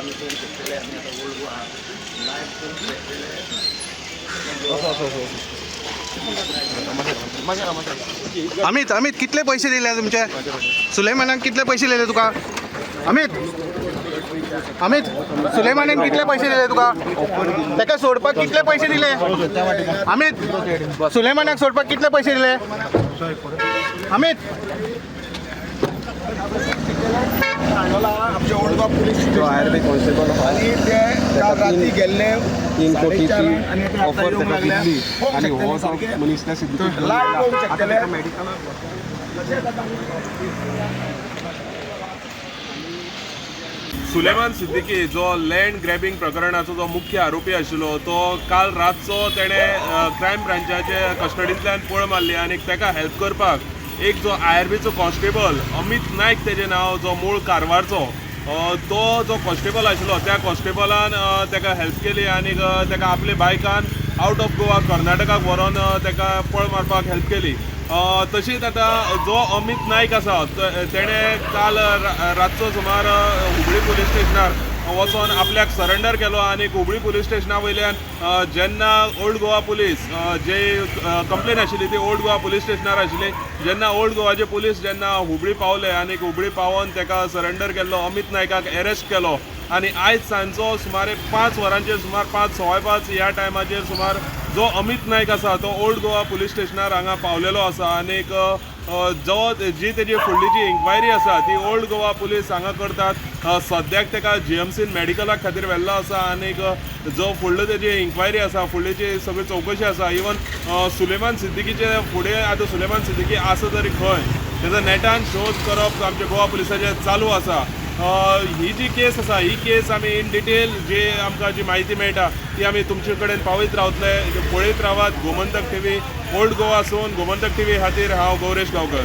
आम्ही फोन घेतलेले आम्ही आता ओल्ड गोवा लाईव्ह फोन घेतलेले अमित अमित कितले पैसे दिले तुमचे सुलेमानाक कितले पैसे दिले तुका अमित अमित सुलेमानान कितले पैसे दिले तुका ताका सोडपाक कितले पैसे दिले अमित सुलेमानाक सोडपाक कितले पैसे दिले अमित आमच्या ओल्ड गोवा पुलीस जो आर्मी कॉन्स्टेबल आणि ते काल रात्री गेल्ले 3 कोटीची ऑफर ताका दिल्ली आणि हो जो मनीस त्या सिद्दीकी लाईव्ह करून शकतले सुलेमान सिद्दीकी जो लँड ग्रॅबिंग प्रकरणाचो जो मुख्य आरोपी आशिल्लो तो काल रातचो तेणे क्रायम ब्रांचाचे कस्टडींतल्यान पळ मारली आनी ताका हेल्प करपाक एक जो आयआरबीचो कॉन्स्टेबल अमित नायक तेजें नांव जो मूळ कारवारचो तो जो कॉन्स्टेबल आशिल्लो त्या कॉन्स्टेबलान ताका हेल्प केली आनी ताका आपले बायकान आउट ऑफ गोवा कर्नाटकाक व्हरोन ताका पळ मारपाक हेल्प केली तशीच आतां जो अमित नायक आसा तेणे काल रातचो सुमार हुबळी पुलीस स्टेशनार वचोन आपल्याक सरेंडर केलो आनी हुबळी पुलीस स्टेशना वयल्यान जेन्ना ओल्ड गोवा पुलीस जे कंप्लेन आशिल्ली ती ओल्ड गोवा पुलीस स्टेशनार आशिल्ली जेन्ना ओल्ड गोवाचे पुलीस जेन्ना हुबळी पावले आनी हुबळी पावोन ताका सरेंडर केल्लो अमित नायकाक अरेस्ट केलो आनी आयज सांजचो सुमारे 5 वरांचेर सुमार 5:15 ह्या टायमाचेर सुमार जो अमित नायक आसा तो ओल्ड गोवा पुलीस स्टेशनार हांगा पावलेलो आसा आनीक जी तेजी फुडली जी इन्क्वायरी आसा ती ओल्ड गोवा पुलीस हांगा करतात सद्याक ताका जीएमसीन मेडिकला खातीर व्हेल्लो आसा आनीक जो फुडलो तेजी इन्क्वायरी आसा फुडलीची सगळी चवकशी आसा इवन सुलेमान सिद्दीकीचे फुडें आतां सुलेमान सिद्दीकी आसा तरी खंय तेजो नेटान शोध करप आमच्या गोवा पुलिसाचें चालू आसा ही जी केस आसा ही केस आमी इन डिटेल जी आमकां जी म्हायती मेळटा ती आमी तुमचे कडेन पावयत रावतले पळयत रावात गोमंतक टीव्ही ओल्ड गोवासून गोमंतक टीव्ही खातीर हांव गौरेश गांवकर.